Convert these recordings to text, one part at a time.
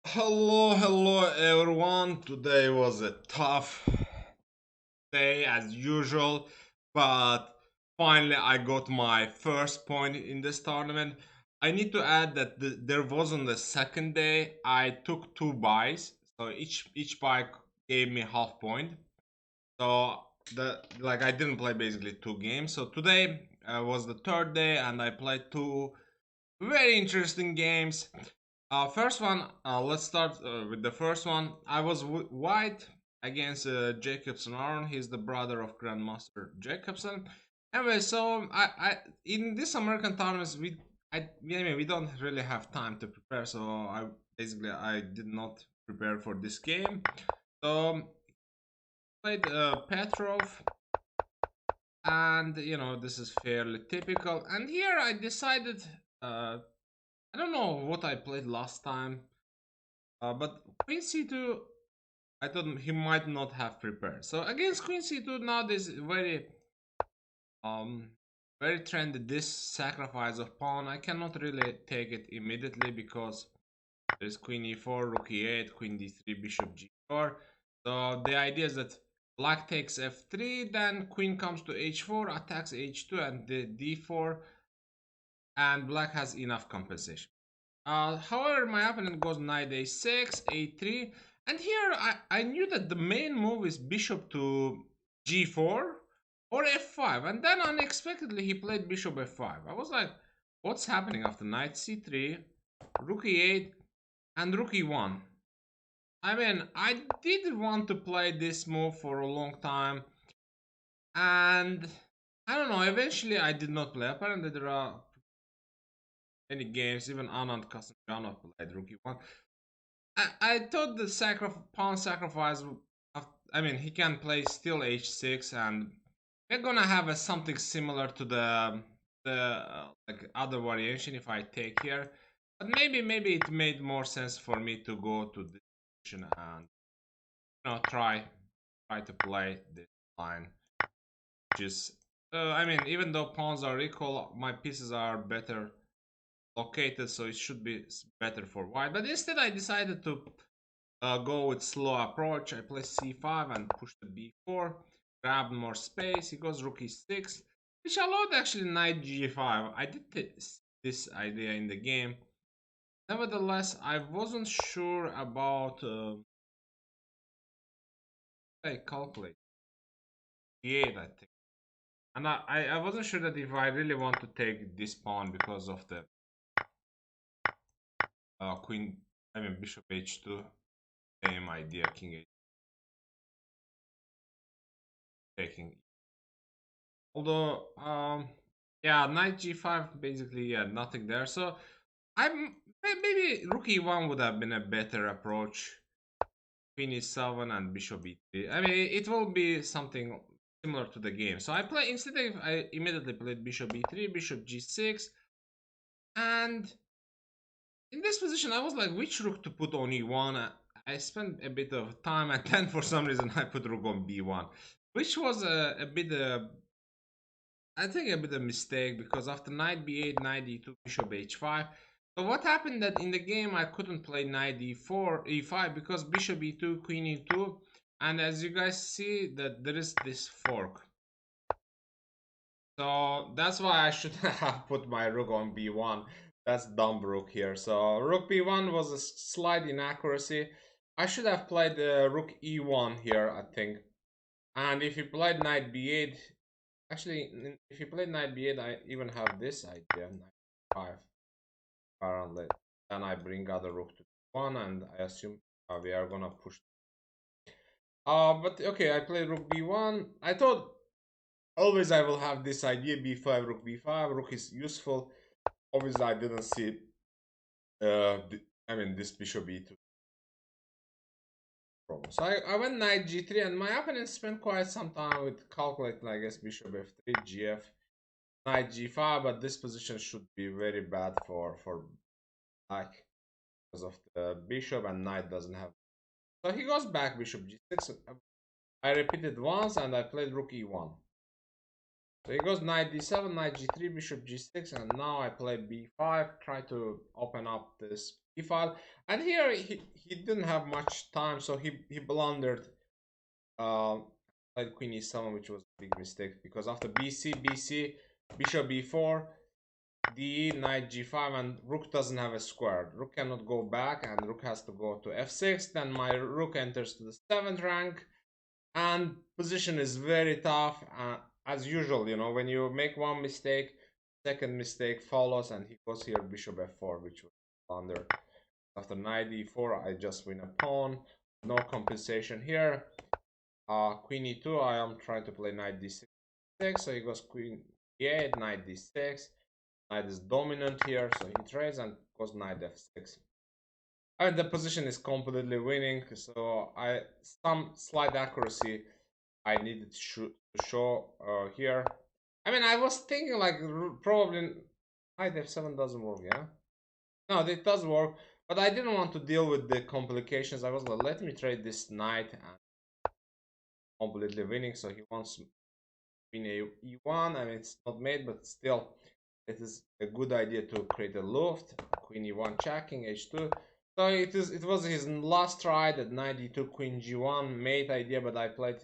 Hello everyone. Today was a tough day as usual, but finally I got my first point in this tournament. I need to add that there wasn't the second day. I took two buys, so each buy gave me half point. So I didn't play basically two games. So today was the third day, and I played two very interesting games. First one, let's start with the first one. I was white against Jacobson Aaron. He's the brother of Grandmaster Jacobson. Anyway, so I in this American tournaments we don't really have time to prepare. So I did not prepare for this game. So played Petrov, and this is fairly typical. And here I decided. I don't know what I played last time. But Queen C2, I thought he might not have prepared. So against Queen C2 now there's um very trendy this sacrifice of pawn. I cannot really take it immediately because there's Queen E4, Rook E8, Queen D3, Bishop G4. So the idea is that Black takes F3, then Queen comes to H4, attacks H2 and the D4, and Black has enough compensation. However, my opponent goes knight a6, a3, and here I knew that the main move is bishop to g4 or f5, and then unexpectedly he played bishop f5. I was like, what's happening after knight c3, rook e8, and rook e1? I mean, I did want to play this move for a long time, and I don't know, eventually I did not play. Apparently there are many games, even Anand Kasimjanov played rook e1. I thought the pawn sacrifice. I mean, he can play still h6, and we're gonna have something similar to the like other variation if I take here. But maybe it made more sense for me to go to this position and try to play this line. Just I mean, even though pawns are equal, my pieces are better located, so it should be better for white. But instead, I decided to go with slow approach. I play c5 and push the b4, grab more space. He goes rook e6, which allowed actually knight g5. I did this idea in the game. Nevertheless, I wasn't sure about I calculate e8, I think, and I wasn't sure that if I really want to take this pawn because of the queen. I mean bishop h2. Same idea, king h taking. Although, yeah, knight g5, basically, yeah, nothing there. So I'm maybe rook e1 would have been a better approach. Queen e7 and bishop e3. I mean, it will be something similar to the game. So I play instead of I immediately played bishop e3, bishop g6, and in this position I was like, which rook to put on e1? I spent a bit of time, and then for some reason I put rook on b1, which was a bit I think a bit of mistake because after knight b8, knight d2, bishop h5. So what happened that in the game I couldn't play knight d4, e5 because bishop e2, queen e2, and as you guys see that there is this fork. So that's why I should have put my rook on b1. That's dumb rook here. So rook b1 was a slight inaccuracy. I should have played rook e1 here, I think. And if you played knight b8, actually, if you play knight b8, I even have this idea, knight 5, apparently. Then I bring other rook to 1, and I assume we are gonna push. But okay, I play rook b1. I thought always I will have this idea, b5, rook b5. Rook is useful. Obviously, I didn't see, I mean, this bishop e2 problem. So I went knight g3, and my opponent spent quite some time with calculating, I guess, bishop f3, gf, knight g5, but this position should be very bad for black because of the bishop, and knight doesn't have. So he goes back bishop g6. I repeated once and I played rook e1. So he goes knight d7, knight g3, bishop g6, and now I play b5, try to open up this e-file. And here he didn't have much time, so he blundered uh, played queen e7, which was a big mistake because after bc, bishop b4, d, knight g5, and rook doesn't have a square. Rook cannot go back, and rook has to go to f6. Then my rook enters to the 7th rank, and position is very tough. As usual, you know, when you make one mistake, second mistake follows, and he goes here bishop f4, which was blunder. After knight e4, I just win a pawn. No compensation here. Queen e2, I am trying to play knight d6, so he goes queen e8, knight d6. Knight is dominant here, so he trades and goes knight f6. And the position is completely winning, so some slight accuracy I needed to show here. I mean, I was thinking like probably knight f7 doesn't work, yeah? No, it does work, but I didn't want to deal with the complications. I was like, let me trade this knight and completely winning, so he wants queen e1. I mean, it's not made, but still, it is a good idea to create a loft. Queen e1 checking, h2. So it was his last try that knight e2, queen g1, mate idea, but I played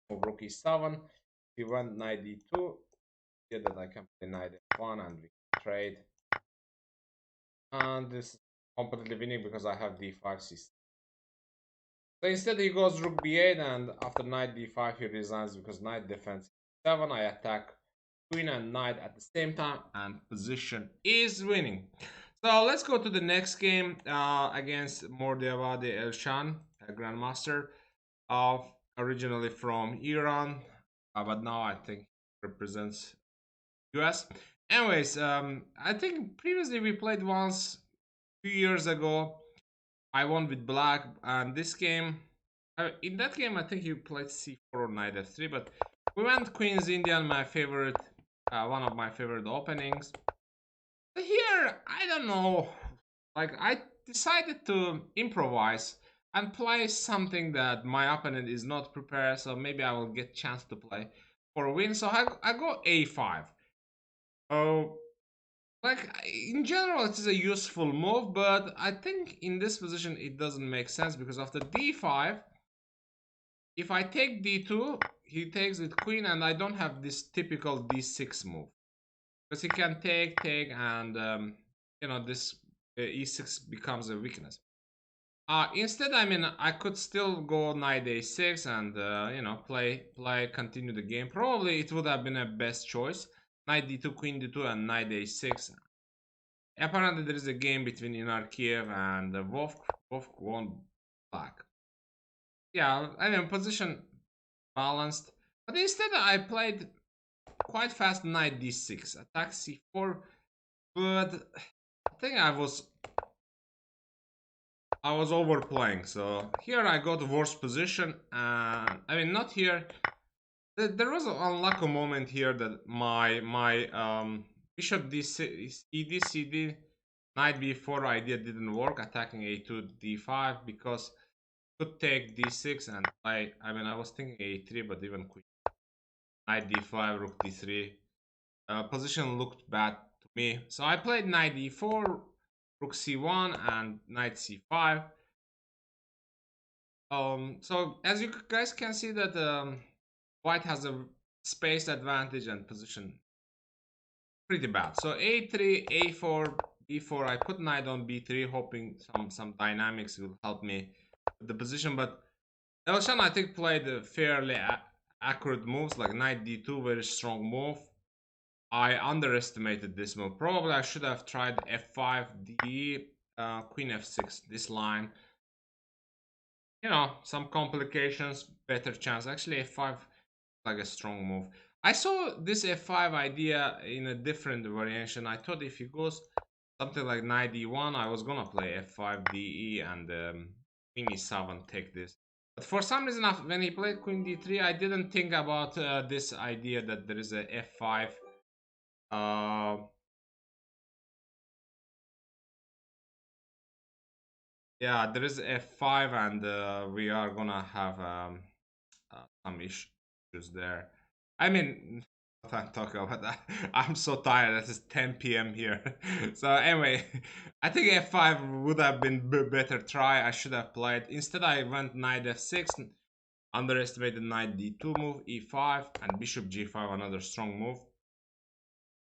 rook e7. He went knight d2. Here that I can play knight f1 and we can trade. And this is completely winning because I have d5, c6. So instead he goes rook b8, and after knight d5 he resigns because knight defense 7. I attack queen and knight at the same time, and position is winning. So let's go to the next game against Mordiavadi Elshan, a grandmaster of originally from Iran, but now I think represents US. Anyways, I think previously we played once 2 years ago. I won with black, and this game, in that game, I think you played c4 or knight f3, but we went Queen's Indian, my favorite, one of my favorite openings. Here, I don't know, like I decided to improvise and play something that my opponent is not prepared, so maybe I will get chance to play for a win. So I go a5. Oh, like in general it is a useful move, but I think in this position it doesn't make sense because after d5, if I take d2, he takes with queen, and I don't have this typical d6 move because he can take and you know, this e6 becomes a weakness. Instead, I mean, I could still go knight a6 and you know, continue the game. Probably it would have been a best choice. Knight d2, queen d2, and knight a6. Apparently, there is a game between Inarkiev and Vovk won black. Yeah, I mean, position balanced. But instead, I played quite fast knight d6, attack c4. But I think I was overplaying. So here I got worst position. I mean, not here. There was an unlucky moment here that my bishop d6, ed, cd, knight b4 idea didn't work, attacking a2, d5, because could take d6 and play. I mean, I was thinking a3, but even queen, knight d5, rook d3. Position looked bad to me, so I played knight d4, rook c1, and knight c5. So as you guys can see that white has a space advantage and position pretty bad. So a3, a4, b4. I put knight on b3, hoping some dynamics will help me with the position. But Elshan, I think, played fairly accurate moves, like knight d2, very strong move. I underestimated this move. Probably I should have tried f5, d, queen f6, this line. You know, some complications, better chance. Actually, f5 like a strong move. I saw this f5 idea in a different variation. I thought if he goes something like knight d1, I was gonna play f5 de and queen e7, take this. But for some reason, when he played queen d3, I didn't think about this idea that there is a f5. Yeah, there is f5, and we are gonna have some issues there. I mean, what I'm talking about that. I'm so tired. It is 10 p.m. here. So anyway, I think f5 would have been better try. I should have played. Instead, I went knight f6, underestimated knight d2 move, e5, and bishop g5, another strong move.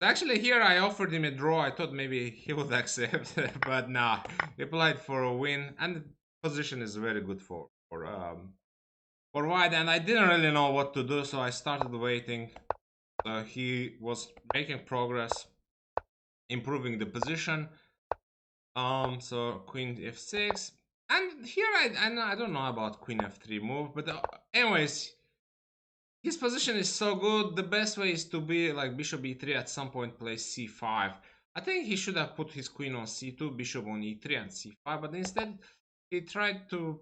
Actually, here I offered him a draw. I thought maybe he would accept, but nah, he played for a win, and the position is very good for white. And I didn't really know what to do, so I started waiting. So he was making progress, improving the position. So queen f6, and here I don't know about queen f3 move, but anyways, his position is so good. The best way is to be like bishop e3 at some point, play c5. I think he should have put his queen on c2, bishop on e3 and c5, but instead he tried to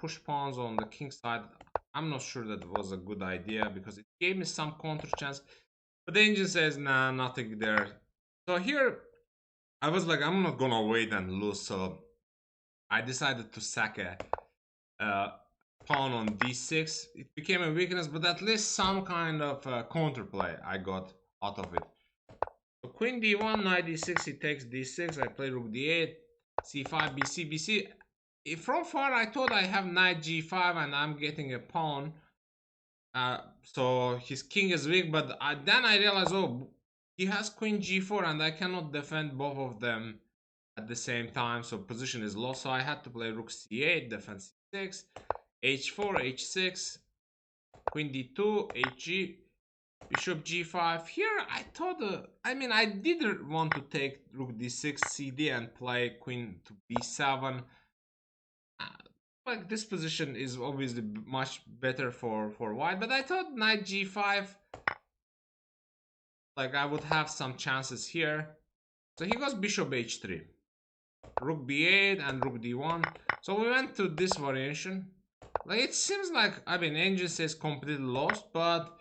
push pawns on the king side. I'm not sure that was a good idea because it gave me some counter chance, but the engine says nah, nothing there. So here I was like, I'm not gonna wait and lose, so I decided to sack a uh, pawn on d6. It became a weakness, but at least some kind of counterplay I got out of it. So queen d1, knight d6, he takes d6, I play rook d8, c5, bc, bc. From far I thought I have knight g5 and I'm getting a pawn. So his king is weak, but then I realized, oh, he has queen g4 and I cannot defend both of them at the same time, so position is lost. So I had to play rook c8, defense c6, h4, h6, queen d2, hg, bishop g5. Here I thought, I mean, I did want to take rook d6, cd, and play queen to b7. Like this position is obviously much better for white, but I thought knight g5, like I would have some chances here. So he goes bishop h3, rook b8 and rook d1. So we went to this variation. Like it seems like, I mean, engine says completely lost, but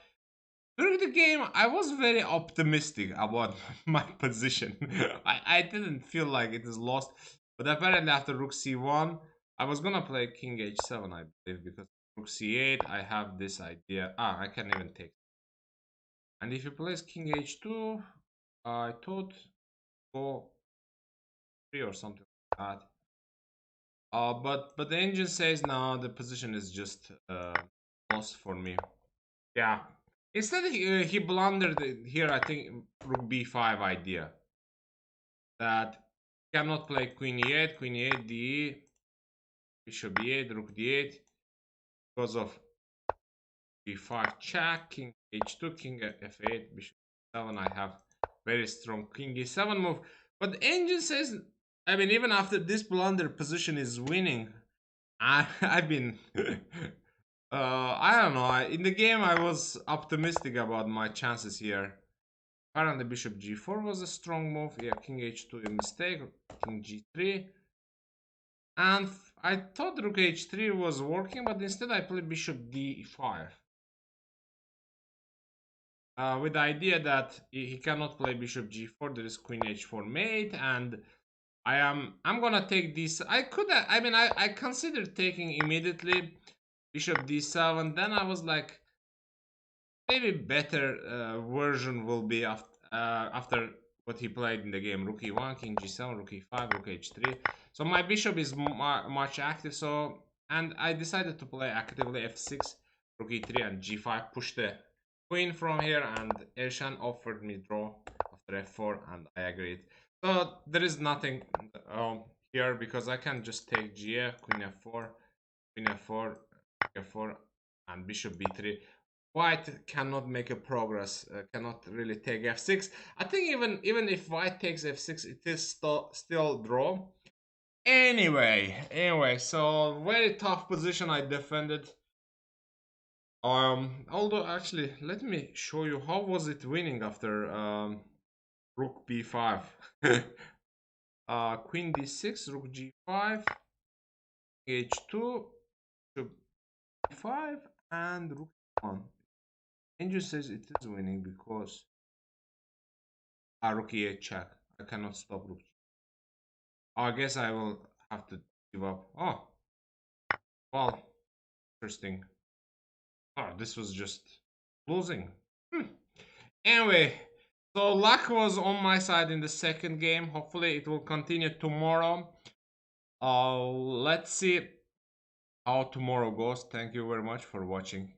during the game I was very optimistic about my position. I didn't feel like it is lost, but apparently after rook c1 I was gonna play king h7, I believe, because rook c8 I have this idea. I can even take, and if he plays king h2, I thought go 3 or something like that. But the engine says no, the position is just lost for me. Yeah. Instead he blundered here. I think rook b5 idea that cannot play queen e8, queen e8, de, bishop e8, rook d8 because of b5 check, king h2, king f8, bishop 7. I have very strong king e7 move, but the engine says, I mean, even after this blunder, position is winning. I've been I don't know. In the game, I was optimistic about my chances here. Apparently, bishop g4 was a strong move. Yeah, king h2 a mistake. King g3. And I thought rook h3 was working, but instead I played bishop d5. With the idea that he cannot play bishop g4. There is queen h4 mate, and I'm gonna take this. I could, I mean, I considered taking immediately bishop d7. Then I was like, maybe better version will be after what he played in the game. Rook e1, king g7, rook e5, rook h3. So my bishop is much active. So, and I decided to play actively f6, rook e3, and g5. Push the queen from here, and Elshan offered me draw after f4, and I agreed. So there is nothing here because I can just take gf, queen f4, queen f4, f4, and bishop b3. White cannot make a progress, cannot really take f6. I think even if white takes f6, it is still draw. Anyway, so very tough position I defended. Although actually, let me show you how was it winning after rook b5. Queen d6, rook g5, h2, bishop b5, and rook 1. Angel says it is winning because rook e8 check. I cannot stop rook. Oh, I guess I will have to give up. Oh, well, interesting. Oh, this was just losing. Anyway, so luck was on my side in the second game. Hopefully it will continue tomorrow. Let's see how tomorrow goes. Thank you very much for watching.